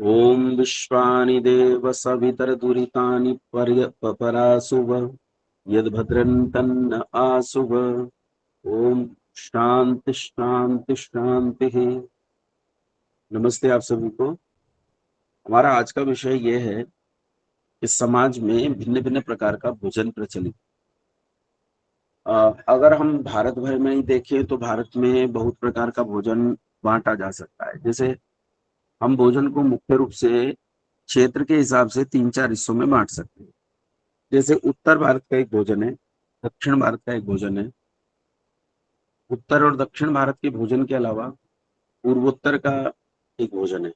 ओम विश्वानि देव सवितरदुरितानि परासुव यद्भद्रं तन्न आसुव। ओम शांति शांति शांति। नमस्ते आप सभी को। हमारा आज का विषय ये है कि समाज में भिन्न भिन्न प्रकार का भोजन प्रचलित। अगर हम भारत भर में ही देखें तो भारत में बहुत प्रकार का भोजन बांटा जा सकता है। जैसे हम भोजन को मुख्य रूप से क्षेत्र के हिसाब से तीन चार हिस्सों में बांट सकते हैं। जैसे उत्तर भारत का एक भोजन है, दक्षिण भारत का एक भोजन है। उत्तर और दक्षिण भारत के भोजन के अलावा पूर्वोत्तर का एक भोजन है।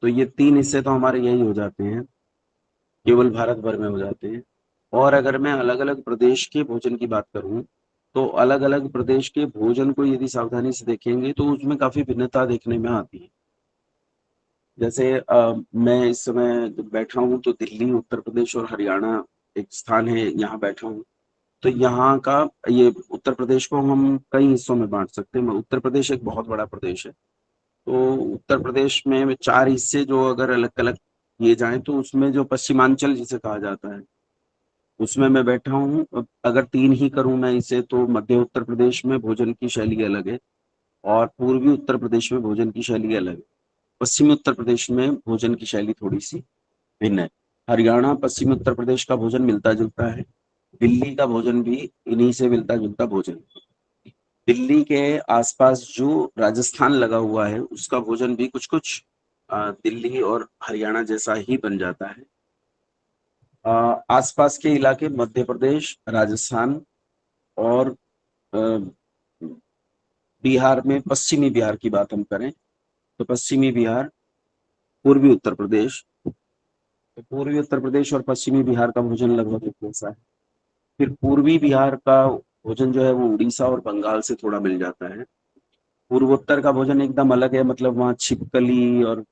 तो ये तीन हिस्से तो हमारे यही हो जाते हैं, केवल भारत भर में हो जाते हैं। और अगर मैं अलग अलग प्रदेश के भोजन की बात करूं तो अलग अलग प्रदेश के भोजन को यदि सावधानी से देखेंगे तो उसमें काफी भिन्नता देखने में आती है। जैसे मैं इस समय जब बैठा हूँ तो दिल्ली, उत्तर प्रदेश और हरियाणा एक स्थान है, यहाँ बैठा हूँ। तो यहाँ का ये उत्तर प्रदेश को हम कई हिस्सों में बांट सकते हैं। उत्तर प्रदेश एक बहुत बड़ा प्रदेश है। तो उत्तर प्रदेश में चार हिस्से जो अगर अलग अलग किए जाएं तो उसमें जो पश्चिमांचल जिसे कहा जाता है उसमें मैं बैठा हूँ। अगर तीन ही करूँ मैं इसे तो मध्य उत्तर प्रदेश में भोजन की शैली अलग है और पूर्वी उत्तर प्रदेश में भोजन की शैली अलग है। पश्चिमी उत्तर प्रदेश में भोजन की शैली थोड़ी सी भिन्न है। हरियाणा पश्चिमी उत्तर प्रदेश का भोजन मिलता जुलता है। दिल्ली का भोजन भी इन्हीं से मिलता जुलता भोजन। दिल्ली के आसपास जो राजस्थान लगा हुआ है उसका भोजन भी कुछ कुछ दिल्ली और हरियाणा जैसा ही बन जाता है। आसपास के इलाके मध्य प्रदेश, राजस्थान और अ, बिहार में पश्चिमी बिहार की बात हम करें तो पश्चिमी बिहार, पूर्वी उत्तर प्रदेश। तो पूर्वी उत्तर प्रदेश और पश्चिमी बिहार का भोजन लगभग एक जैसा है। फिर पूर्वी बिहार का भोजन जो है वो उड़ीसा और बंगाल से थोड़ा मिल जाता है। पूर्वोत्तर का भोजन एकदम अलग है, मतलब वहाँ छिपकली और अ,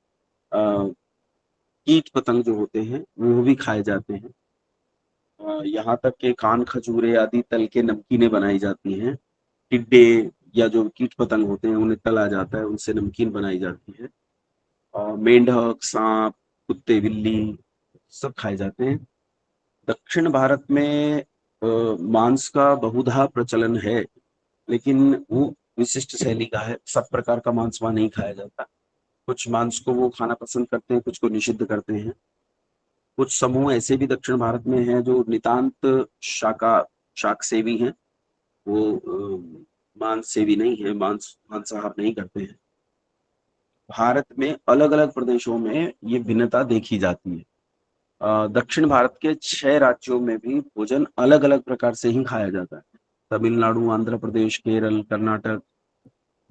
कीट पतंग जो होते हैं वो भी खाए जाते हैं। यहाँ तक के कान खजूरे आदि तल के नमकीनें बनाई जाती हैं। टिड्डे या जो कीट पतंग होते हैं उन्हें तला जाता है, उनसे नमकीन बनाई जाती है। मेंढक, सांप, कुत्ते, बिल्ली सब खाए जाते हैं। दक्षिण भारत में मांस का बहुधा प्रचलन है, लेकिन वो विशिष्ट शैली का है। सब प्रकार का मांस वहाँ नहीं खाया जाता। कुछ मांस को वो खाना पसंद करते हैं, कुछ को निषिद्ध करते हैं। कुछ समूह ऐसे भी दक्षिण भारत में हैं जो नितांत शाका शाक सेवी हैं। वो मांस सेवी नहीं है, मांसाहार नहीं करते हैं। भारत में अलग अलग प्रदेशों में ये भिन्नता देखी जाती है। दक्षिण भारत के 6 राज्यों में भी भोजन अलग अलग प्रकार से ही खाया जाता है। तमिलनाडु, आंध्र प्रदेश, केरल, कर्नाटक,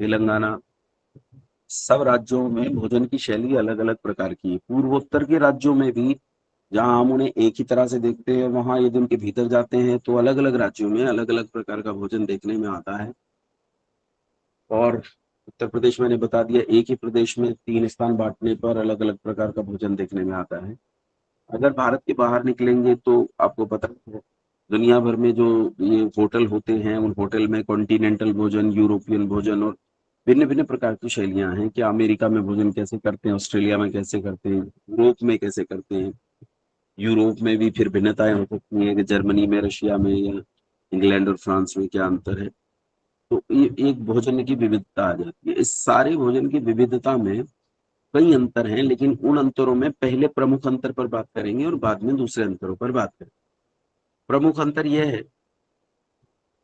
तेलंगाना, सब राज्यों में भोजन की शैली अलग अलग प्रकार की है। पूर्वोत्तर के राज्यों में भी जहां हम उन्हें एक ही तरह से देखते हैं, वहां यदि उनके भीतर जाते हैं तो अलग अलग राज्यों में अलग अलग प्रकार का भोजन देखने में आता है। और उत्तर प्रदेश मैंने बता दिया, एक ही प्रदेश में तीन स्थान बांटने पर अलग अलग प्रकार का भोजन देखने में आता है। अगर भारत के बाहर निकलेंगे तो आपको पता है दुनिया भर में जो ये होटल होते हैं उन होटल में कॉन्टिनेंटल भोजन, यूरोपियन भोजन और भिन्न भिन्न प्रकार की शैलियां हैं कि अमेरिका में भोजन कैसे करते हैं, ऑस्ट्रेलिया में कैसे करते हैं, यूरोप में कैसे करते हैं। यूरोप में भी फिर भिन्नताएं हो सकती हैं कि जर्मनी में, रशिया में या इंग्लैंड और फ्रांस में क्या अंतर है। तो ये एक भोजन की विविधता आ जाती है। इस सारे भोजन की विविधता में कई अंतर हैं, लेकिन उन अंतरों में पहले प्रमुख अंतर पर बात करेंगे और बाद में दूसरे अंतरों पर बात करेंगे। प्रमुख अंतर यह है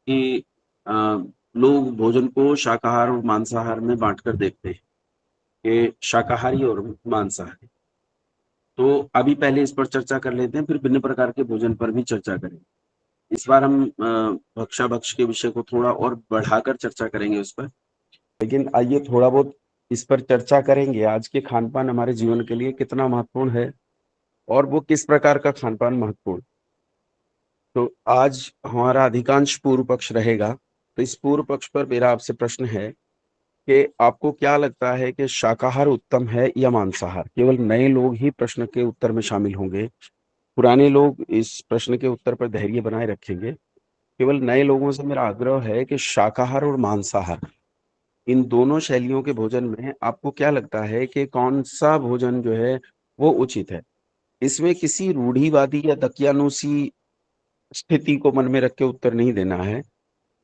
कि अ, लोग भोजन को शाकाहार और मांसाहार में बांटकर देखते हैं कि शाकाहारी और मांसाहारी। तो अभी पहले इस पर चर्चा कर लेते हैं, फिर भिन्न प्रकार के भोजन पर भी चर्चा करेंगे। इस बार हम भक्षा भक्ष के विषय को थोड़ा और बढ़ाकर चर्चा करेंगे उस पर। लेकिन आइए थोड़ा बहुत इस पर चर्चा करेंगे, आज के खान पान हमारे जीवन के लिए कितना महत्वपूर्ण है और वो किस प्रकार का खान पान महत्वपूर्ण। तो आज हमारा अधिकांश पूर्व पक्ष रहेगा। तो इस पूर्व पक्ष पर मेरा आपसे प्रश्न है कि आपको क्या लगता है कि शाकाहार उत्तम है या मांसाहार? केवल नए लोग ही प्रश्न के उत्तर में शामिल होंगे, पुराने लोग इस प्रश्न के उत्तर पर धैर्य बनाए रखेंगे। केवल नए लोगों से मेरा आग्रह है कि शाकाहार और मांसाहार इन दोनों शैलियों के भोजन में आपको क्या लगता है कि कौन सा भोजन जो है वो उचित है? इसमें किसी रूढ़िवादी या दकियानूसी स्थिति को मन में रख के उत्तर नहीं देना है।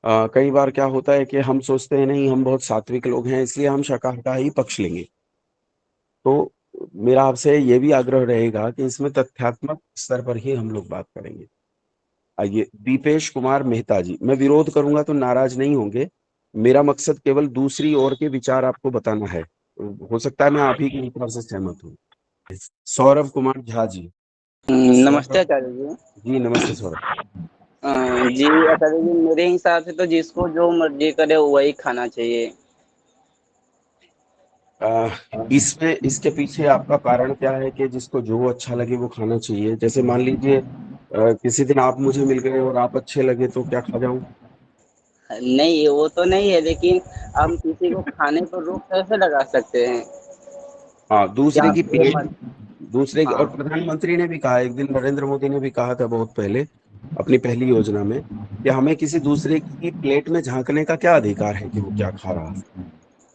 कई बार क्या होता है कि हम सोचते हैं नहीं हम बहुत सात्विक लोग हैं इसलिए हम शाकाहार का ही पक्ष लेंगे। तो मेरा आपसे ये भी आग्रह रहेगा कि इसमें तथ्यात्मक स्तर पर ही हम लोग बात करेंगे। आइए दीपेश कुमार मेहता जी, मैं विरोध करूंगा तो नाराज नहीं होंगे। मेरा मकसद केवल दूसरी ओर के विचार आपको बताना है। हो सकता है मैं आप ही की विचार से सहमत हूँ। सौरभ कुमार झा जी। नमस्ते सौरभ आचार्य जी। जी, नमस्ते सौरभ। अ, जी आचार्य जी, मेरे हिसाब से तो जिसको जो मर्जी करे वही खाना चाहिए। आ, इसमें इसके पीछे आपका कारण क्या है कि जिसको जो अच्छा लगे वो खाना चाहिए? जैसे मान लीजिए किसी दिन आप मुझे मिल गए और आप अच्छे लगे तो क्या खा जाऊं? नहीं, वो तो नहीं है, लेकिन हम किसी को खाने पर रोक कैसे लगा सकते हैं? हाँ, दूसरे या की वो प्लेट, मत दूसरे की, और हाँ, प्रधानमंत्री ने भी कहा एक दिन, नरेंद्र मोदी ने भी कहा था बहुत पहले अपनी पहली योजना में कि हमें किसी दूसरे की प्लेट में झांकने का क्या अधिकार है कि वो क्या खा रहा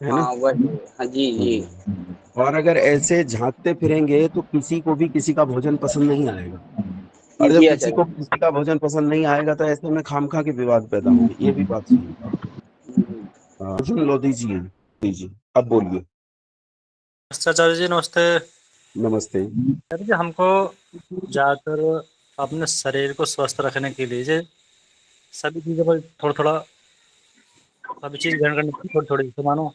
है ना? हाँ, वही। हाँ, जी, जी। हम्म। और अगर ऐसे झांकते फिरेंगे तो किसी को भी किसी का भोजन पसंद नहीं आएगा। और जब जी किसी को आचार्य किसी का भोजन पसंद नहीं आएगा तो ऐसे में खामखा के विवाद पैदा होंगे, ये भी बात सही है। जी। अर्जुन लोधी जी हैं। जी, अब बोलिए। आचार्य जी नमस्ते। नमस्ते। आचार्य जी हमको ज़्यादातर अपने शरीर को स्वस्थ रखने के लिए सभी चीज़ों पर थोड़ा थोड़ा सभी चीज़ ग्रहण करनी चाहिए थोड़ी थोड़ी। तो मानो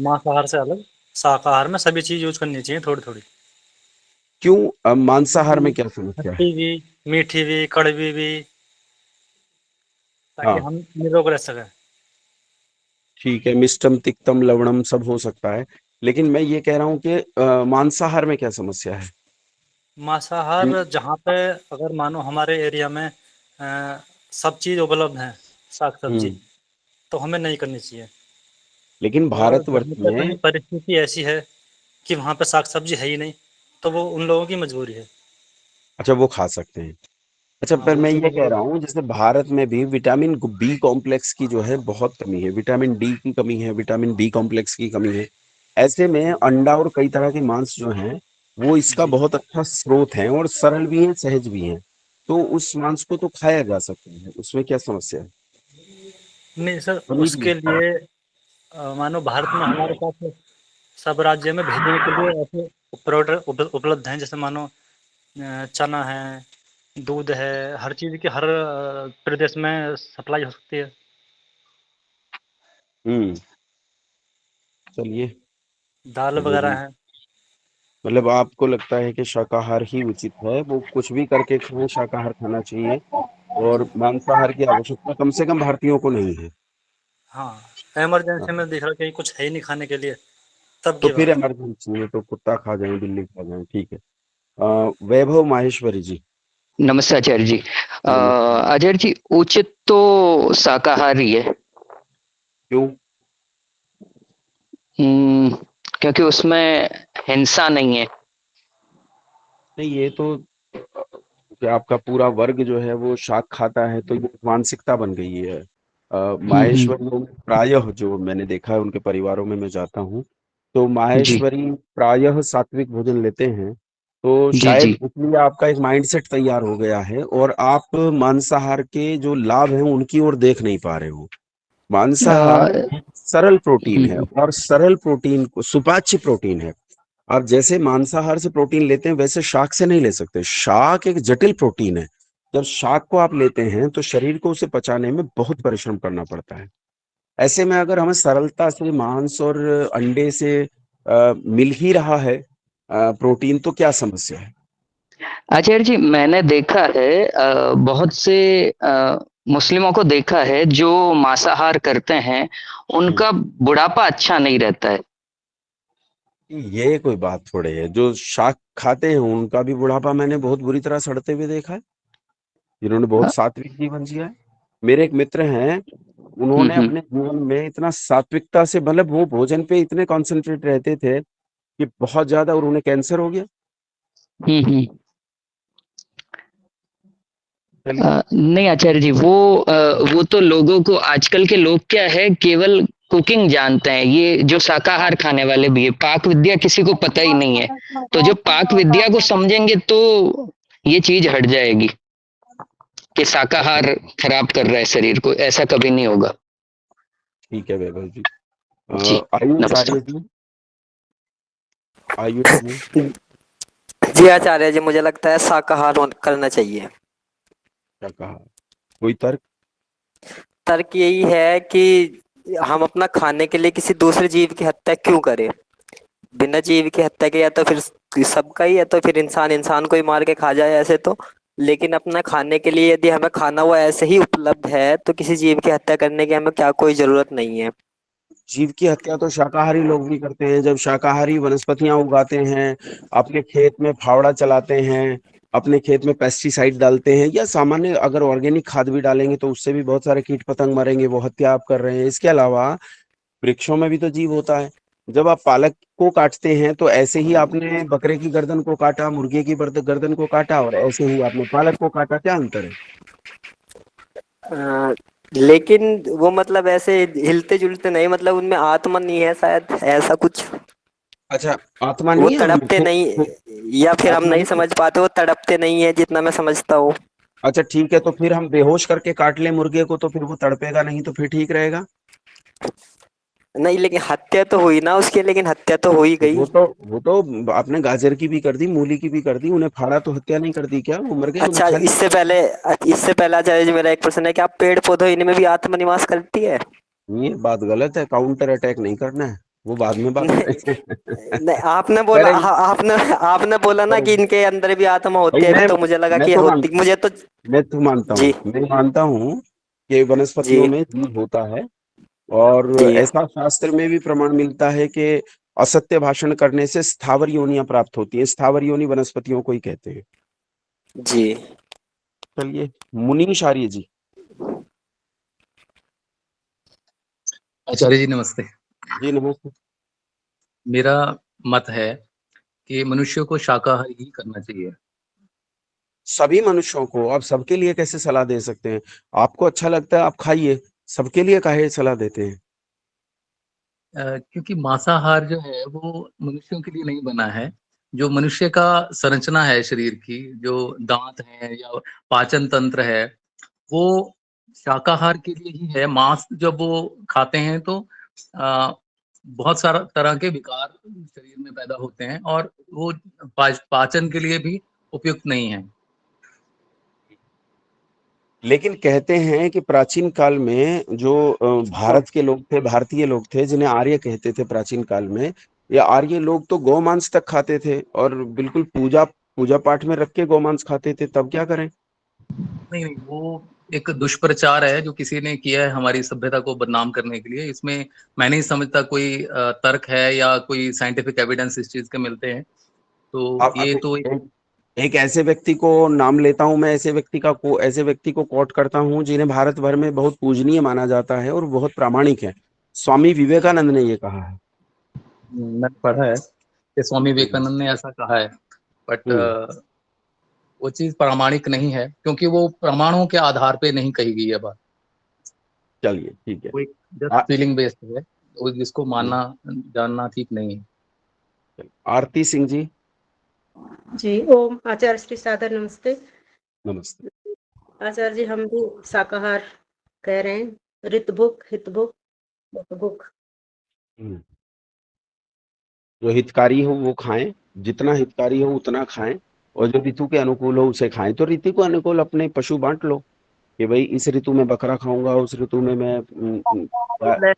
मांसाहार से अलग शाकाहार में सभी चीज़ यूज करनी चाहिए थोड़ी थोड़ी। क्यों? मांसाहार में क्या समस्या है? खट्टी भी, मीठी भी, कड़वी भी, ताकि हाँ, हम निरोग रह सकें। ठीक है, मिष्टम तिक्तम लवणम सब हो सकता है, लेकिन मैं ये कह रहा हूँ कि मांसाहार में क्या समस्या है? मांसाहार जहाँ पे अगर मानो हमारे एरिया में सब चीज़ उपलब्ध है, साग सब्जी, हम्म। तो हमें नहीं करनी चाहिए। लेकिन और भारतवर्ष जहाँ पे कोई में, परिस्थिति ऐसी है कि वहाँ पे साग सब्जी है ही नहीं, तो वो उन लोगों की मजबूरी है। अच्छा वो खा सकते हैं। अच्छा, हाँ, पर मैं उनकी ये कह रहा मजबूरी। हूँ जैसे भारत में भी विटामिन बी कॉम्प्लेक्स की जो है बहुत कमी है, विटामिन डी की कमी है, विटामिन बी कॉम्प्लेक्स की कमी है। ऐसे में अंडा और कई तरह के मांस जो हैं वो इसका जी, बहुत अच्छा स्रोत है और सरल भी है, सहज भी है। तो उस मांस को तो खाया जा सकता है, उसमें क्या समस्या है? नहीं सर, पनीर में। उसके लिए मानो भारत में हमारे पास सब राज्य में भेजने के लिए ऐसे प्रोडक्ट उपलब्ध हैं, जैसे मानो चना है, दूध है, हर चीज़ की हर प्रदेश में सप्लाई हो सकती है। हम्म। चलिए, दाल जो वगैरह भी, है। मतलब आपको लगता है कि शाकाहार ही उचित है, वो कुछ भी करके खाएं शाकाहार खाना चाहिए, और मांसाहार की आवश्यकता कम से कम भारतीयों को नहीं है। हाँ, इमरजेंसी में दिख रहा कि कुछ है ही नहीं खाने के लिए, तब तो की फिर बात है। इमरजेंसी में तो कुत्ता खा जाए, बिल्ली खा जाए, ठीक है। वैभव माहेश्वरी जी। नमस्ते आचार्य जी। नमस्ते। आचार्य जी, उचित तो शाकाहारी है। क्यों? हम्म, क्योंकि उसमें हिंसा नहीं है। नहीं, ये तो कि आपका पूरा वर्ग जो है वो शाक खाता है तो ये मानसिकता बन गई है। हम्म। माहेश्वरियों में प्रायः जो मैंने देखा है उनके परिवारों में मैं जाता हूँ, तो जी माहेश्वरी प्रायः सात्विक भोजन लेते हैं। तो जी शायद जी। इसलिए आपका एक माइंडसेट तैयार हो गया है और आप मांसाहार के जो लाभ हैं उनकी ओर देख नहीं पा रहे हो। मांसाहार हम्म। सरल प्रोटीन है और सरल प्रोटीन को सुपाच्य प्रोटीन है। आप जैसे मांसाहार से प्रोटीन लेते हैं वैसे शाक से नहीं ले सकते, शाक एक जटिल प्रोटीन है। जब शाक को आप लेते हैं तो शरीर को उसे पचाने में बहुत परिश्रम करना पड़ता है। ऐसे में अगर हमें सरलता से मांस और अंडे से मिल ही रहा है प्रोटीन, तो क्या समस्या है? आचार्य जी, मैंने देखा है बहुत से मुस्लिमों को देखा है जो मांसाहार करते हैं, हम्म। उनका बुढ़ापा अच्छा नहीं रहता है। ये कोई बात थोड़े है, जो शाक खाते हैं उनका भी बुढ़ापा मैंने बहुत बुरी तरह सड़ते हुए देखा है, जिन्होंने बहुत सात्विक जीवन जिया है। मेरे एक मित्र हैं, उन्होंने हम्म। अपने जीवन में इतना सात्विकता से, मतलब वो भोजन पे इतने कॉन्सेंट्रेट रहते थे कि बहुत ज्यादा, और उन्हें कैंसर हो गया। हम्म। चलिए। नहीं आचार्य जी, वो तो लोगों को, आजकल के लोग क्या है, केवल कुकिंग जानते हैं। ये जो शाकाहार खाने वाले भी है, पाक विद्या किसी को पता ही नहीं है। तो जब पाक विद्या को समझेंगे तो ये चीज हट जाएगी कि शाकाहार खराब कर रहा है शरीर को। ऐसा कभी नहीं होगा। ठीक है वैभव जी। जी, आयुष नमस्कार। आर्य जी, आयुष जी। जी आचार्य जी, मुझे लगता है शाकाहार करना चाहिए। क्या कहा, कोई तर्क? तर्क यही है कि हम अपना खाने के लिए किसी दूसरे जीव की हत्या क्यों करें। बिना जीव की हत्या के या तो फिर सबका ही, या तो फिर इंसान इंसान को ही मार के खा जाए ऐसे तो। लेकिन अपना खाने के लिए यदि हमें खाना वो ऐसे ही उपलब्ध है तो किसी जीव की हत्या करने की हमें क्या कोई जरूरत नहीं है। जीव की हत्या तो शाकाहारी लोग भी करते हैं। जब शाकाहारी वनस्पतियां उगाते हैं, अपने खेत में फावड़ा चलाते हैं, अपने खेत में पेस्टिसाइड डालते हैं, या सामान्य अगर ऑर्गेनिक खाद भी डालेंगे तो उससे भी बहुत सारे कीट पतंग मरेंगे, वो हत्या आप कर रहे हैं। इसके अलावा वृक्षों में भी तो जीव होता है। जब आप पालक को काटते हैं तो ऐसे ही आपने बकरे की गर्दन को काटा, मुर्गे की गर्दन को काटा, और ऐसे ही आपने पालक को काटा। क्या अंतर है? अ, लेकिन वो मतलब ऐसे हिलते जुलते नहीं, मतलब उनमें आत्मा नहीं है शायद, ऐसा कुछ। अच्छा, आत्मा वो नहीं है उनमें तड़पते नहीं, या फिर हम आत्मा नहीं नहीं है? समझ पाते, वो तड़पते नहीं है जितना मैं समझता हूँ। अच्छा ठीक है, तो फिर हम बेहोश करके काट ले मुर्गे को तो फिर वो तड़पेगा नहीं, तो फिर ठीक रहेगा। नहीं, लेकिन हत्या तो हुई ना उसकी, लेकिन हत्या तो हो ही गई। वो तो आपने गाजर की भी कर दी, मूली की भी कर दी, उन्हें फाड़ा तो हत्या नहीं कर दी क्या? वो मर गए, उन्हें अच्छा, खा लिया। इससे पहले आचार्य जी, मेरा एक प्रश्न है कि आप पेड़ पौधों इनमें भी आत्मनिवास करती है? ये बात गलत है, काउंटर अटैक नहीं करना है, वो बाद में बात नहीं, करेंगे। नहीं, करेंगे आपने बोला ना कि करेंगे इनके अंदर भी आत्मा भाई। होती है, तो मुझे लगा मैं कि तो मान होती, मुझे तो। मैं तो मानता जी। हूँ, मैं मानता हूँ कि वनस्पतियों जी। में जीव होता है। और जी। ऐसा शास्त्र में भी प्रमाण मिलता है कि असत्य भाषण करने से स्थावर योनियां प्राप्त होती है। स्थावर योनि वनस्पतियों को ही कहते हैं। जी। चलिए, मुनीश आर्य जी। आचार्य जी नमस्ते। जी नमस्ते। मेरा मत है कि मनुष्य को शाकाहारी ही करना चाहिए। सभी मनुष्यों को? आप सबके लिए कैसे सलाह दे सकते हैं? आपको अच्छा लगता है आप खाइए, सबके लिए काहे सलाह देते हैं? क्योंकि मांसाहार जो है वो मनुष्यों के लिए नहीं बना है। जो मनुष्य का संरचना है शरीर की, जो दांत है या पाचन तंत्र है, वो शाकाहार के लिए ही है। मांस जब वो खाते हैं तो अ, बहुत सारा तरह के विकार शरीर में पैदा होते हैं, और वो पाचन के लिए भी उपयुक्त नहीं है। लेकिन कहते हैं कि प्राचीन काल में जो भारत के लोग थे, भारतीय लोग थे, जिन्हें आर्य कहते थे प्राचीन काल में, ये आर्य लोग तो गोमांस तक खाते थे, और बिल्कुल पूजा पूजा पाठ में रख के गोमांस खाते थे। तब क्या करें? नहीं नहीं, वो एक दुष्प्रचार है जो किसी ने किया है हमारी सभ्यता को बदनाम करने के लिए। इसमें मैं नहीं समझता कोई तर्क है या कोई साइंटिफिक एविडेंस इस चीज के मिलते हैं। तो आप ये तो एक ऐसे व्यक्ति को नाम लेता हूं मैं, ऐसे व्यक्ति को कोट करता हूं जिन्हें भारत भर में बहुत पूजनीय माना जाता है और बहुत प्रामाणिक है। स्वामी विवेकानंद ने ये कहा है। मैंने पढ़ा है कि स्वामी हम्म। विवेकानंद ने ऐसा कहा है, बट हम्म। वो चीज प्रामाणिक नहीं है, क्योंकि वो प्रमाणों के आधार पे नहीं कही गई है बात। चलिए ठीक है। वो एक जस्ट आ, फीलिंग बेस्ड है, वो जिसको मानना जानना ठीक नहीं है। आरती सिंह जी। जी ओम आचार्य श्री सादर नमस्ते। नमस्ते। आचार्य जी, हम भी शाकाहार कह रहे हैं, ऋतभुक हितभुक उपभुक। हम्म। जो हितकारी हो वो खाएं, जितना हितकारी हो उतना खाएं, और जो ऋतु के अनुकूल हो उसे खाएं। तो ऋतु को अनुकूल अपने पशु बांट लो कि भाई इस ऋतु में बकरा खाऊंगा, उस ऋतु में मैं घोड़ा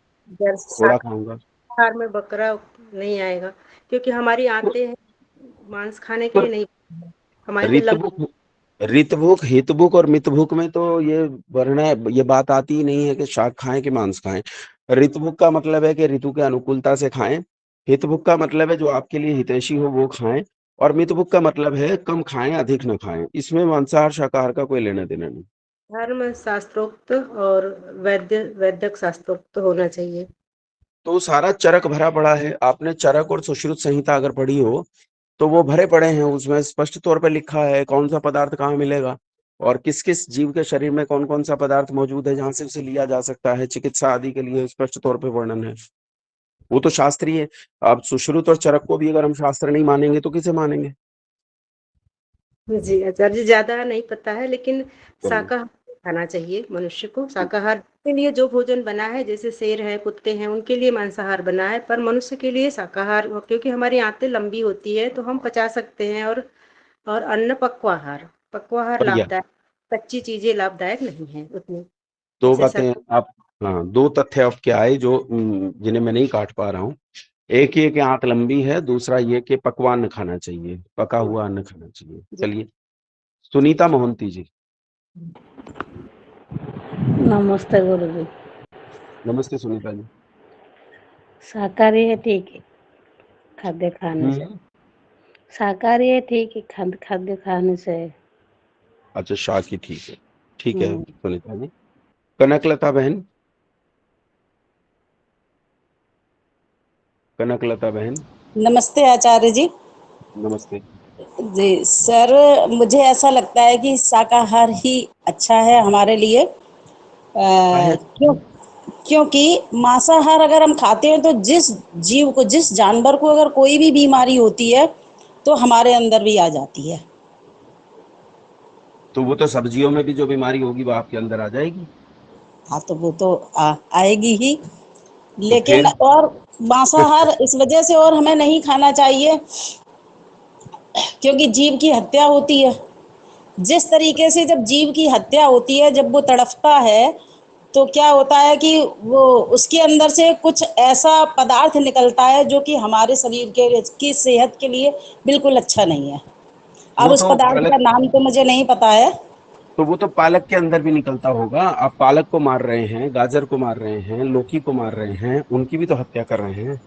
खाऊंगा। शाकाहार में बकरा नहीं आएगा, क्योंकि हमारी तो, आंतें हैं मांस खाने के तो लिए नहीं, हमारी तो ऋतभुक ऋतभुक हितभुक और मितभुक में तो ये बात आती ही नहीं है कि शाक खाएं कि मांस खाएं। ऋतभुक का मतलब है कि ऋतु के अनुकूलता से खाएं। हितभुक का मतलब है जो आपके लिए हितैषी हो वो खाएं। और मितभुक का मतलब है कम खाएं, अधिक न खाएं। इसमें मांसाहार शाकाहार का कोई लेना देना नहीं। धर्म शास्त्रोक्त और वैद्यक शास्त्रोक्त होना चाहिए। तो सारा चरक भरा पड़ा है। आपने चरक और सुश्रुत संहिता अगर पढ़ी हो तो वो भरे पड़े हैं, उसमें स्पष्ट तौर पर लिखा है कौन सा पदार्थ कहाँ मिलेगा। और किस किस जीव के शरीर में कौन कौन सा पदार्थ मौजूद है जहां से उसे लिया जा सकता है, चिकित्सा आदि के लिए स्पष्ट तौर पे वर्णन है। वो तो शास्त्रीय है। अब सुश्रुत और चरक को भी अगर हम शास्त्र नहीं मानेंगे तो किसे मानेंगे? जी आचार्य जी, ज्यादा नहीं पता है, लेकिन चलिए। शाकाहार खाना चाहिए मनुष्य को। शाकाहार के लिए जो भोजन बना है, जैसे शेर है, कुत्ते हैं, उनके लिए मांसाहार बना है, पर मनुष्य के लिए शाकाहार, क्योंकि हमारी आंतें लंबी होती है तो हम पचा सकते हैं। और अन्न पक्वाहार, पक्वाहार बढ़िया। लाभदायक, कच्ची चीजें लाभदायक नहीं है उतनी। दो जैसे बातें आप, हाँ, दो तथ्य अब क्या आए जो जिन्हें मैं नहीं काट पा रहा हूँ। एक ये कि आंत लंबी है, दूसरा ये कि पकवा अन्न खाना चाहिए, पका हुआ अन्न खाना चाहिए। चलिए, सुनीता मोहंती जी। नमस्ते गुरु जी। नमस्ते सुनीता जी। शाकाहारी है ठीक है खाद्य खाने से। शाकाहारी है ठीक है खाद्य खाने से। अच्छा, शाह की ठीक है, ठीक है हम्म, सुनीता जी। कनकलता बहन, कनकलता बहन, नमस्ते आचार्य जी। नमस्ते। जी सर, मुझे ऐसा लगता है कि शाकाहार ही अच्छा है हमारे लिए। काहे? क्योंकि मांसाहार अगर हम खाते हैं तो जिस जीव को, जिस जानवर को अगर कोई भी बीमारी होती है तो हमारे अंदर भी आ जाती है। तो वो तो सब्जियों में भी जो बीमारी होगी वो आपके अंदर आ जाएगी। हाँ, तो वो तो आएगी ही। तो लेकिन फिर और मांसाहार इस वजह से और हमें नहीं खाना चाहिए क्योंकि जीव की हत्या होती है। जिस तरीके से जब जीव की हत्या होती है, जब वो तड़फता है, तो क्या होता है कि वो उसके अंदर से कुछ ऐसा पदार्थ निकलता है जो कि हमारे शरीर के की सेहत के लिए बिल्कुल अच्छा नहीं है। अब वो उस तो पदार्थ का पालक, नाम तो मुझे नहीं पता है। तो वो तो पालक के अंदर भी निकलता होगा। आप पालक को मार रहे हैं, गाजर को मार रहे हैं, लौकी को मार रहे हैं, उनकी भी तो हत्या कर रहे हैं।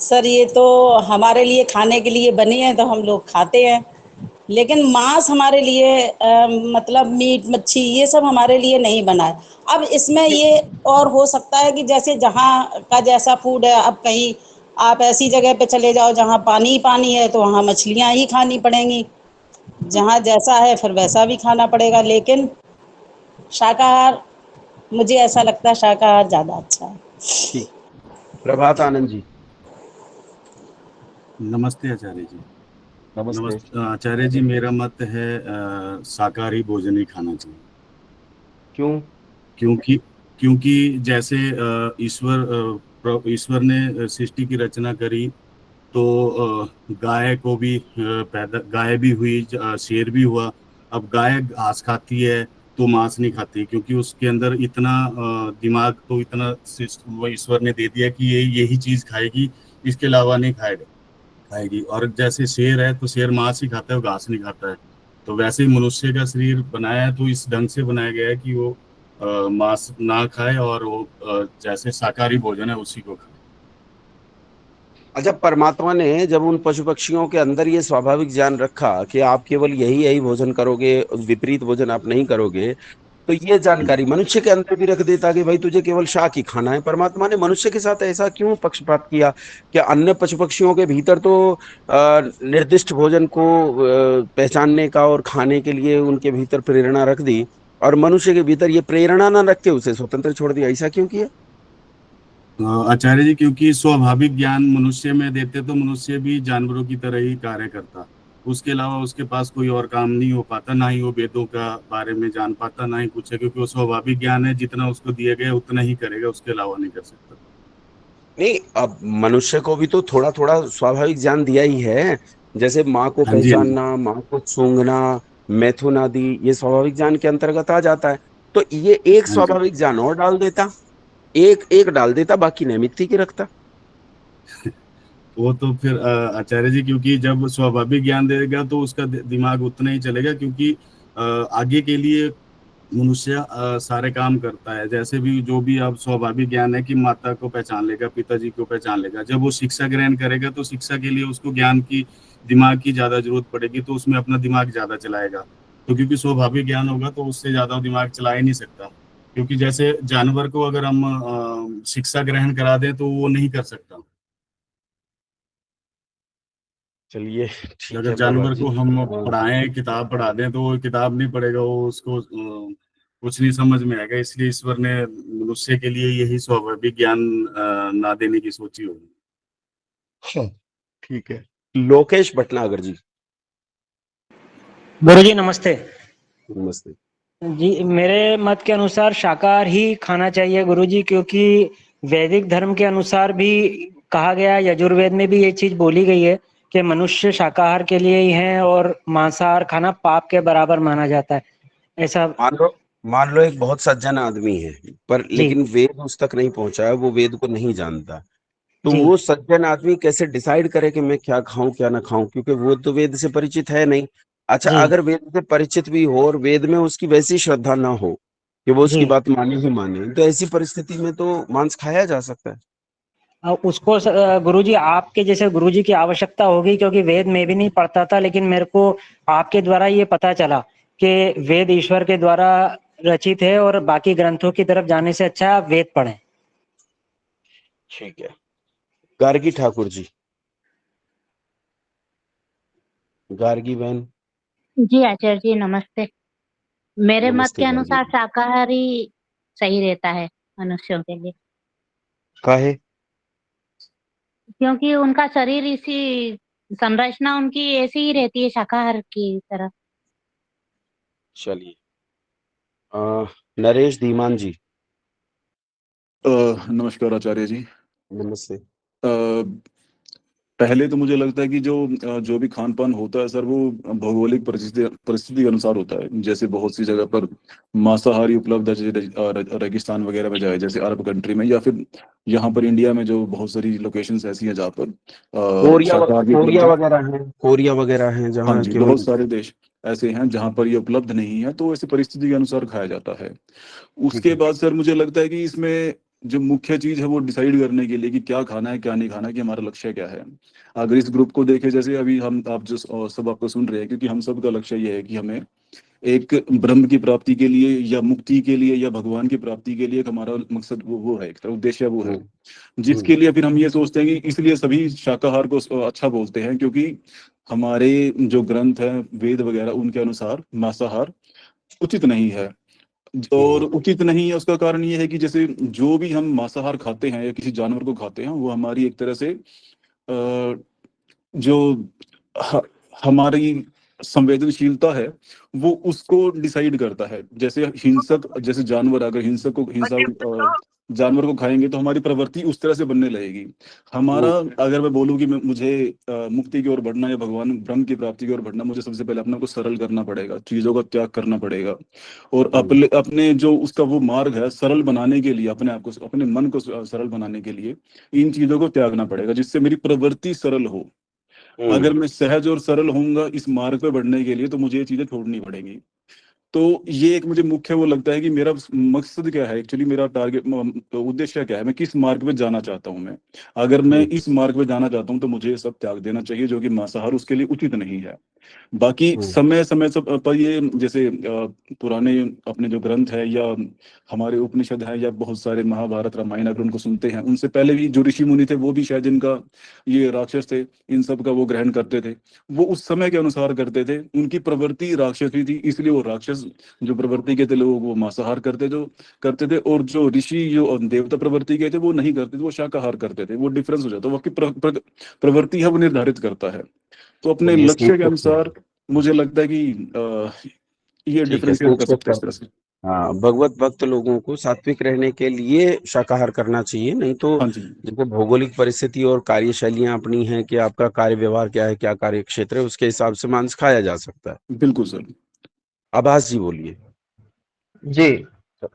सर, ये तो हमारे लिए खाने के लिए बनी है तो हम लोग खाते हैं, लेकिन मांस हमारे लिए मतलब मीट मच्छी ये सब हमारे लिए नहीं बना है। अब इसमें ये और हो सकता है कि जैसे जहाँ का जैसा फूड है, अब कहीं आप ऐसी जगह पे चले जाओ जहाँ पानी ही पानी है तो वहाँ मछलियाँ ही खानी पड़ेंगी। जहाँ जैसा है फिर वैसा भी खाना पड़ेगा। लेकिन शाकाहार, मुझे ऐसा लगता है शाकाहार ज़्यादा अच्छा है। ठीक। प्रभात आनंद जी। नमस्ते आचार्य जी। नमस्ते। नमस्ते आचार्य जी, मेरा मत है शाकाहारी भोजन ही खाना चाहिए। क्यों? क्योंकि क्योंकि जैसे ईश्वर ने सृष्टि की रचना करी तो गाय को भी पैदा, गाय भी हुई, शेर भी हुआ। अब गाय घास खाती है तो मांस नहीं खाती, क्योंकि उसके अंदर इतना दिमाग तो इतना वो ईश्वर ने दे दिया कि ये यही चीज खाएगी, इसके अलावा नहीं खाएगी। और जैसे शेर है तो शेर मांस ही खाता है, वो घास नहीं खाता है। तो वैसे ही मनुष्य का शरीर बनाया है तो इस ढंग से बनाया गया है कि वो मांस ना खाए और वो जैसे शाकाहारी भोजन है उसी को खाए। अच्छा, परमात्मा ने जब उन पशु पक्षियों के अंदर ये स्वाभाविक ज्ञान रखा कि आप केवल यही यही भोजन करोगे, विपरीत भोजन आप नहीं करोगे, तो ये जानकारी मनुष्य के अंदर भी रख देता कि भाई तुझे केवल शाक ही खाना है। परमात्मा ने मनुष्य के साथ ऐसा क्यों पक्षपात किया कि अन्य पशु पक्षियों के भीतर तो निर्दिष्ट भोजन को पहचानने का और खाने के लिए उनके भीतर प्रेरणा रख दी, और मनुष्य के भीतर ये प्रेरणा ना रख के उसे स्वतंत्र छोड़ दिया? ऐसा क्यों किया? आचार्य जी, क्योंकि स्वाभाविक ज्ञान मनुष्य में देते तो मनुष्य भी जानवरों की तरह ही कार्य करता। उसके अलावा उसके पास कोई और काम नहीं हो पाता, ना ही वो वेदों का बारे में जान पाता, ना ही कुछ है, क्योंकि वो स्वाभाविक ज्ञान है, जितना उसको दिया गया उतना ही करेगा, उसके अलावा नहीं कर सकता। नहीं, अब मनुष्य को भी तो थोड़ा थोड़ा स्वाभाविक ज्ञान दिया ही है। जैसे माँ को हाँ जी, हाँ जी। पहचानना, माँ को सूंघना, मैथुन आदि, ये स्वाभाविक ज्ञान के अंतर्गत आ जाता है। तो ये एक हाँ जी। स्वाभाविक ज्ञान और डाल देता, एक एक डाल देता, बाकी नैमित्तिक ही रखता। वो तो फिर आचार्य जी, क्योंकि जब स्वाभाविक ज्ञान देगा तो उसका दिमाग उतना ही चलेगा, क्योंकि आगे के लिए मनुष्य सारे काम करता है। जैसे भी जो भी अब स्वाभाविक ज्ञान है कि माता को पहचान लेगा, पिताजी को पहचान लेगा, जब वो शिक्षा ग्रहण करेगा तो शिक्षा के लिए उसको ज्ञान की, दिमाग की ज्यादा जरूरत पड़ेगी, तो उसमें अपना दिमाग ज्यादा चलाएगा। तो क्योंकि स्वाभाविक ज्ञान होगा तो उससे ज्यादा दिमाग चला ही नहीं सकता। क्योंकि जैसे जानवर को अगर हम शिक्षा ग्रहण करा दें तो वो नहीं कर सकता। चलिए ठीक अगर है बाबा जानवर जी। को हम पढ़ाएं, किताब पढ़ा दें, तो वो किताब नहीं पढ़ेगा, वो उसको कुछ नहीं समझ में आएगा। इसलिए ईश्वर ने मनुष्य के लिए यही स्वाभाविक ज्ञान ना देने की सोची होगी। हाँ, ठीक है। लोकेश भटनागर जी, गुरुजी नमस्ते। नमस्ते। जी मेरे मत के अनुसार शाकाहार ही खाना चाहिए गुरुजी, क्योंकि वैदिक धर्म के अनुसार भी कहा गया, यजुर्वेद में भी ये चीज बोली गई है कि मनुष्य शाकाहार के लिए ही है और मांसाहार खाना पाप के बराबर माना जाता है, ऐसा। मान लो एक बहुत सज्जन आदमी है, पर जी लेकिन वेद उस तक नहीं पहुंचा है, वो वेद को नहीं जानता, तो जी वो सज्जन आदमी कैसे डिसाइड करे कि मैं क्या खाऊं क्या ना खाऊं, क्योंकि वो तो वेद से परिचित है नहीं। अच्छा, जी अगर वेद से परिचित भी हो और वेद में उसकी वैसी श्रद्धा ना हो कि वो उसकी जी बात माने ही माने, तो ऐसी परिस्थिति में तो मांस खाया जा सकता है। उसको गुरुजी आपके जैसे गुरुजी की आवश्यकता होगी, क्योंकि वेद में भी नहीं पढ़ता था, लेकिन मेरे को आपके द्वारा ये पता चला कि वेद ईश्वर के द्वारा रचित है और बाकी ग्रंथों की तरफ जाने से अच्छा है आप वेद पढ़ें। ठीक है। गार्गी ठाकुर जी, गार्गी बहन, जी आचार्य जी नमस्ते। मेरे मत नमस्ते के गार्गी। अनुसार शाकाहारी सही रहता है मनुष्यों के लिए, काहे? क्योंकि उनका शरीर इसी संरचना उनकी ऐसी ही रहती है शाकाहार की तरह। चलिए, नरेश धीमान जी, नमस्कार आचार्य जी। नमस्ते। पहले तो मुझे लगता है कि जो भी खान पान होता है सर, वो भौगोलिक परिस्थिति के अनुसार होता है। जैसे बहुत सी जगह पर मांसाहारी उपलब्ध है, जैसे रेगिस्तान वगैरह में जाए, जैसे अरब कंट्री में, या फिर यहाँ पर इंडिया में जो बहुत सारी लोकेशंस ऐसी हैं जहाँ पर शाकाहारी उपलब्ध कोरिया है। वगैरह है, कोरिया वगैरह है हाँ जहाँ जी, केवल। बहुत सारे देश ऐसे हैं जहाँ पर ये उपलब्ध नहीं है, तो ऐसी परिस्थिति के अनुसार खाया जाता है। ठीक उसके है। बाद सर मुझे लगता है कि इसमें जो मुख्य चीज है वो डिसाइड करने के लिए कि क्या खाना है क्या नहीं खाना, कि हमारा लक्ष्य क्या है। अगर इस ग्रुप को देखें, जैसे अभी हम आप जो सब आपको सुन रहे हैं, क्योंकि हम सब का लक्ष्य ये है कि हमें एक ब्रह्म की प्राप्ति के लिए या मुक्ति के लिए या भगवान की प्राप्ति के लिए एक हमारा मकसद वो है, एक तरह उद्देश्य वो है, जिसके लिए फिर हम ये सोचते हैं कि इसलिए सभी शाकाहार को अच्छा बोलते हैं, क्योंकि हमारे जो ग्रंथ हैं वेद वगैरह उनके अनुसार मांसाहार उचित नहीं है। और उचित नहीं है उसका कारण ये है कि जैसे जो भी हम मांसाहार खाते हैं या किसी जानवर को खाते हैं, वो हमारी एक तरह से जो हमारी संवेदनशीलता है वो उसको डिसाइड करता है। जैसे हिंसक, जैसे जानवर, अगर हिंसा जानवर को खाएंगे तो हमारी प्रवृत्ति उस तरह से बनने लगेगी। हमारा, अगर मैं बोलूँ कि मुझे मुक्ति की ओर बढ़ना या भगवान ब्रह्म की प्राप्ति की ओर बढ़ना, मुझे सबसे पहले अपने को सरल करना पड़ेगा, चीजों का त्याग करना पड़ेगा, और अपने जो उसका वो मार्ग है सरल बनाने के लिए, अपने आप को, अपने मन को सरल बनाने के लिए इन चीजों को त्यागना पड़ेगा, जिससे मेरी प्रवृत्ति सरल हो। अगर मैं सहज और सरल होऊंगा इस मार्ग पे बढ़ने के लिए, तो मुझे ये चीजें छोड़नी पड़ेंगी। तो ये एक मुझे मुख्य वो लगता है कि मेरा मकसद क्या है, एक्चुअली मेरा टारगेट, उद्देश्य क्या है, मैं किस मार्ग पे जाना चाहता हूँ। मैं अगर मैं इस मार्ग पे जाना चाहता हूँ तो मुझे ये सब त्याग देना चाहिए, जो कि मांसाहार उसके लिए उचित नहीं है। बाकी समय समय पर ये, जैसे पुराने अपने जो ग्रंथ है या हमारे उपनिषद है या बहुत सारे महाभारत रामायण अगर उनको सुनते हैं, उनसे पहले भी जो ऋषि मुनि थे वो भी शायद जिनका ये राक्षस थे, इन सब का वो ग्रहण करते थे, वो उस समय के अनुसार करते थे। उनकी प्रवृत्ति राक्षसी थी, इसलिए वो राक्षस जो प्रवृत्ति के थे लोग वो मांसाहार करते थे, और जो ऋषि जो देवता प्रवृत्ति के थे वो नहीं करते थे, वो शाकाहार करते थे। वो डिफरेंस हो जाता है, वो आपकी प्रवृत्ति है वो निर्धारित करता है। तो अपने लक्ष्य के अनुसार मुझे लगता है कि ये डिफरेंशिएट कर सकते हैं इस तरह से। हाँ, भगवत भक्त लोगों को सात्विक रहने के लिए शाकाहार करना चाहिए, नहीं तो हाँ जी, जैसे भौगोलिक परिस्थिति और कार्यशैलियां अपनी हैं कि आपका कार्य व्यवहार क्या है, क्या कार्य क्षेत्र है, उसके हिसाब से मांस खाया जा सकता है। बिल्कुल सर। आभास जी बोलिए। जी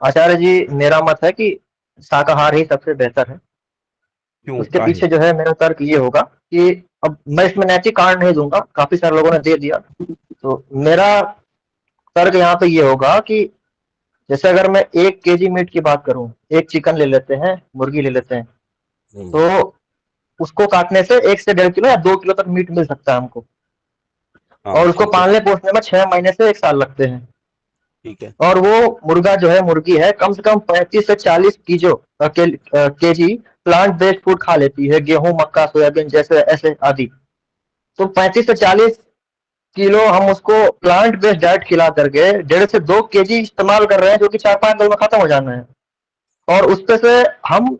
आचार्य जी, मेरा मत है कि शाकाहार ही सबसे बेहतर है। क्यों? उसके पीछे जो है मेरा तर्क ये होगा कि अब मैं इसमें नैतिक कारण नहीं दूंगा, काफी सारे लोगों ने दे दिया, तो मेरा तर्क यहाँ पे ये होगा कि जैसे अगर मैं 1 केजी मीट की बात करूं, एक चिकन ले लेते हैं, मुर्गी ले लेते हैं, तो उसको काटने से 1 से 1.5 किलो या 2 किलो तक मीट मिल सकता है हमको, और उसको पालने पोसने में 6 महीने से 1 साल लगते हैं। ठीक है। और वो मुर्गा जो है, मुर्गी है, कम से कम 35 से 40 केजी प्लांट बेस्ड फूड खा लेती है, गेहूं, मक्का, सोयाबीन जैसे ऐसे आदि। तो 35 से 40 किलो हम उसको प्लांट बेस्ड डाइट खिला करके 1.5 से 2 केजी इस्तेमाल कर रहे हैं, जो कि 4-5 दिन में खत्म हो जाना है। और उसपे से हम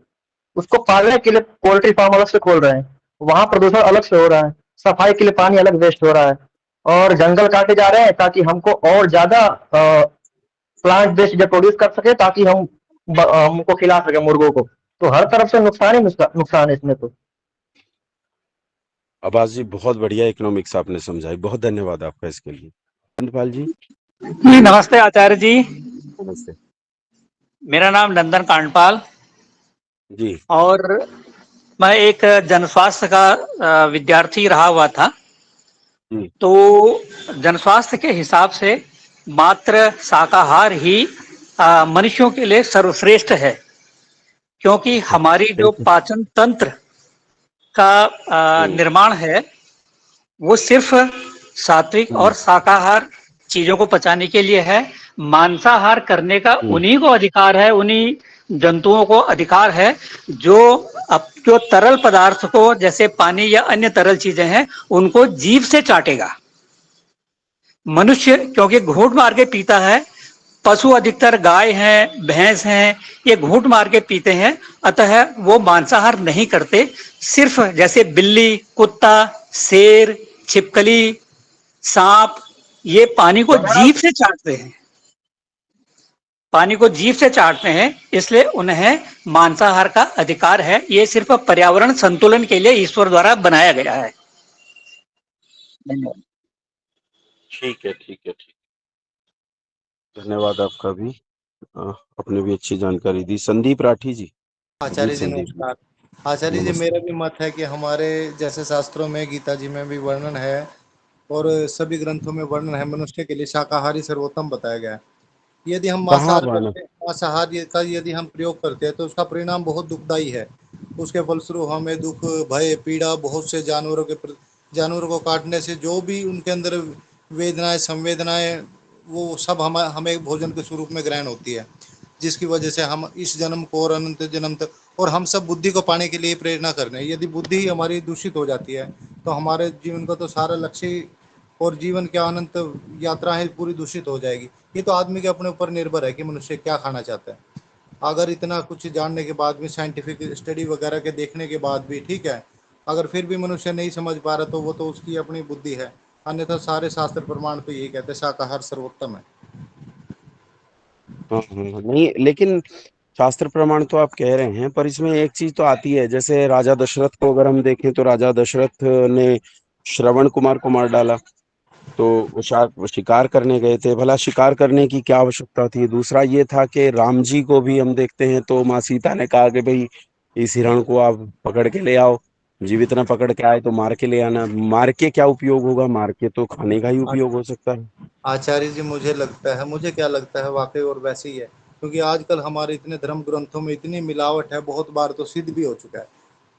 उसको पालने के लिए पोल्ट्री फार्म अलग से खोल रहे हैं, वहां प्रदूषण अलग से हो रहा है, सफाई के लिए पानी अलग वेस्ट हो रहा है, और जंगल काटे जा रहे हैं ताकि हमको और ज्यादा प्लांट बेस्ड प्रोड्यूस कर सके, ताकि हमको खिला सके मुर्गों को। तो हर तरफ से नुकसान ही नुकसान है इसमें तो। अब्बास जी बहुत बढ़िया इकोनॉमिक्स आपने समझाई, बहुत धन्यवाद आपका इसके लिए। नंदपाल जी। जी नमस्ते आचार्य जी, नमस्ते मेरा नाम नंदन कांडपाल जी। और मैं एक जनस्वास्थ्य का विद्यार्थी रहा हुआ था। तो जनस्वास्थ्य के हिसाब से मात्र शाकाहार ही मनुष्यों के लिए सर्वश्रेष्ठ है, क्योंकि हमारी जो पाचन तंत्र का निर्माण है वो सिर्फ सात्विक और शाकाहार चीजों को पचाने के लिए है। मांसाहार करने का उन्हीं को अधिकार है, उन्हीं जंतुओं को अधिकार है जो तरल पदार्थ को, जैसे पानी या अन्य तरल चीजें हैं, उनको जीभ से चाटेगा। मनुष्य क्योंकि घूंट मार के पीता है, पशु अधिकतर गाय हैं, भैंस हैं, ये घूंट मार के पीते हैं, अतः वो मांसाहार नहीं करते। सिर्फ जैसे बिल्ली, कुत्ता, शेर, छिपकली, सांप, ये पानी को जीभ से चाटते हैं, पानी को जीभ से चाटते हैं, इसलिए उन्हें मांसाहार का अधिकार है। ये सिर्फ पर्यावरण संतुलन के लिए ईश्वर द्वारा बनाया गया है। धन्यवाद। ठीक है, ठीक है, ठीक। धन्यवाद आपका भी, आपने भी अच्छी जानकारी दी। संदीप राठी जी। आचार्य जी नमस्कार। आचार्य जी, मेरा भी मत है कि हमारे जैसे शास्त्रों में, गीता जी में भी वर्णन है और सभी ग्रंथों में वर्णन है, मनुष्य के लिए शाकाहारी सर्वोत्तम बताया गया है। यदि हम मांसाहार का यदि हम प्रयोग करते हैं तो उसका परिणाम बहुत दुखदायी है। उसके फलस्वरूप हमें दुख, भय, पीड़ा, बहुत से जानवरों को काटने से जो भी उनके अंदर वेदनाएं, संवेदनाएं, वो सब हमें भोजन के स्वरूप में ग्रहण होती है, जिसकी वजह से हम इस जन्म को और अनंत जन्म तक, और हम सब बुद्धि को पाने के लिए प्रेरणा कर रहे हैं। यदि बुद्धि ही हमारी दूषित हो जाती है तो हमारे जीवन का तो सारा लक्ष्य और जीवन के अनंत यात्रा है पूरी दूषित हो जाएगी। ये तो आदमी के अपने ऊपर निर्भर है कि मनुष्य क्या खाना चाहता है। अगर इतना कुछ जानने के बाद भी, साइंटिफिक स्टडी वगैरह के देखने के बाद भी, ठीक है, अगर फिर भी मनुष्य नहीं समझ पा रहा तो वो तो उसकी अपनी बुद्धि है, अन्यथा सारे शास्त्र प्रमाण तो यही कहते हैं शाकाहार सर्वोत्तम है। नहीं, लेकिन शास्त्र प्रमाण तो आप कह रहे हैं, पर इसमें एक चीज तो आती है, जैसे राजा दशरथ को अगर हम देखें तो राजा दशरथ ने श्रवण कुमार को मार डाला, तो वो शिकार करने गए थे। भला शिकार करने की क्या आवश्यकता थी? दूसरा ये था कि राम जी को भी हम देखते हैं तो माँ सीता ने कहा कि भाई इस हिरण को आप पकड़ के ले आओ, जीवित ना पकड़ के आए तो मार के ले आना। मार के क्या उपयोग होगा? मार के तो खाने का ही उपयोग हो सकता है। आचार्य जी, मुझे क्या लगता है वाकई और वैसे ही है, क्योंकि आजकल हमारे इतने धर्म ग्रंथों में इतनी मिलावट है, बहुत बार तो सिद्ध भी हो चुका है।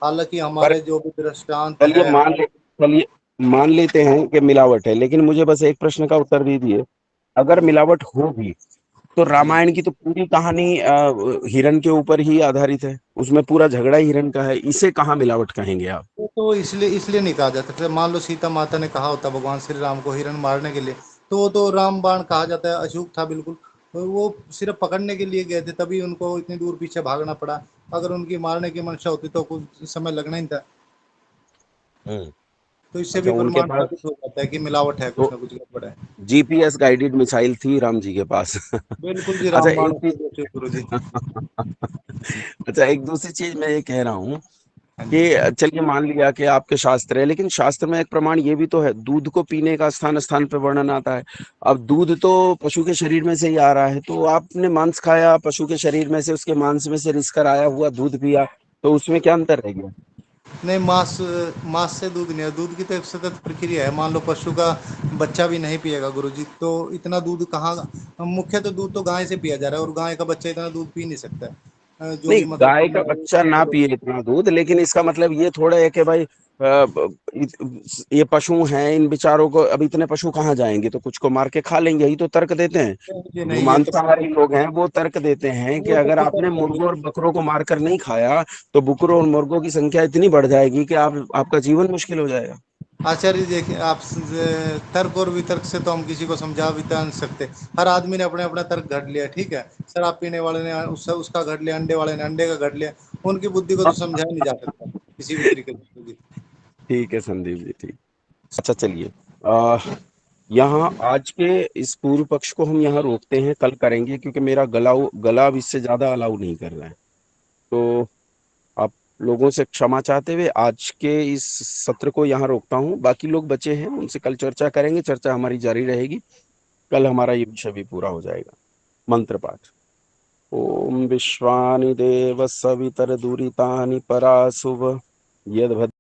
हालांकि हमारे जो भी दृष्टांत है, चलिए मान लेते हैं कि मिलावट है, लेकिन मुझे बस एक प्रश्न का उत्तर दीजिए, अगर मिलावट हो भी तो रामायण की तो पूरी कहानी हिरण के ऊपर ही आधारित है, उसमें पूरा झगड़ा हिरण का है, इसे कहाँ मिलावट कहेंगे आप? तो इसलिए नहीं कहा जाता। मान लो सीता माता ने कहा होता भगवान श्री राम को हिरण मारने के लिए, तो वो तो राम बाण कहा जाता है अशुभ था बिल्कुल, वो सिर्फ पकड़ने के लिए गए थे, तभी उनको इतनी दूर पीछे भागना पड़ा। अगर उनकी मारने की मंशा होती तो कुछ समय लगना ही था। तो इससे भी प्रमाण साबित हो जाता है कि मिलावट है, कुछ ना कुछ गड़बड़ है। जीपीएस गाइडेड मिसाइल थी राम जी के पास। बिल्कुल जी, अच्छा एक दूसरी चीज मैं ये कह रहा हूँ कि चलिए मान लिया कि आपके शास्त्र है, लेकिन शास्त्र में एक प्रमाण ये भी तो है, दूध को पीने का स्थान स्थान पे वर्णन आता है। अब दूध तो पशु के शरीर में से ही आ रहा है, तो आपने मांस खाया, पशु के शरीर में से, उसके मांस में से रिसकर आया हुआ दूध पिया, तो उसमें क्या अंतर रह गया? नहीं, मांस से दूध नहीं है, दूध की तो एक सतत प्रक्रिया है। मान लो पशु का बच्चा भी नहीं पिएगा गुरुजी, तो इतना दूध कहाँ? मुख्य तो दूध तो गाय से पिया जा रहा है, और गाय का बच्चा इतना दूध पी नहीं सकता है। जो नहीं, मतलब गाय का बच्चा ना पिए इतना दूध, लेकिन इसका मतलब ये थोड़ा है कि भाई ये पशु हैं, इन बेचारों को अब इतने पशु कहाँ जाएंगे, तो कुछ को मार के खा लेंगे, यही तो तर्क देते हैं। जो मांसाहारी लोग हैं वो तर्क देते हैं कि अगर आपने मुर्गों और बकरों को मारकर नहीं खाया तो बकरों और मुर्गों की संख्या इतनी बढ़ जाएगी कि आपका जीवन मुश्किल हो जाएगा। आचार्य जी देखिए, आप तर्क और वितर्क से तो हम किसी को समझा भी नहीं सकते। हर आदमी ने अपने अपना तर्क घड़ लिया, ठीक है। शराब पीने वाले ने उसका घड़ लिया, अंडे वाले ने अंडे का घड़ लिया। उनकी बुद्धि को तो समझाया नहीं जा सकता किसी भी तरीके से। ठीक है संदीप जी, ठीक। अच्छा चलिए, यहाँ आज के इस पूर्व पक्ष को हम यहाँ रोकते हैं, कल करेंगे क्योंकि मेरा गला अब इससे ज्यादा अलाउ नहीं कर रहा है। तो आप लोगों से क्षमा चाहते हुए आज के इस सत्र को यहाँ रोकता हूँ। बाकी लोग बचे हैं, उनसे कल चर्चा करेंगे, चर्चा हमारी जारी रहेगी। कल हमारा ये विषय भी पूरा हो जाएगा। मंत्र पाठ। ओम विश्वानि देव सवितर दुरितानि परासुव यद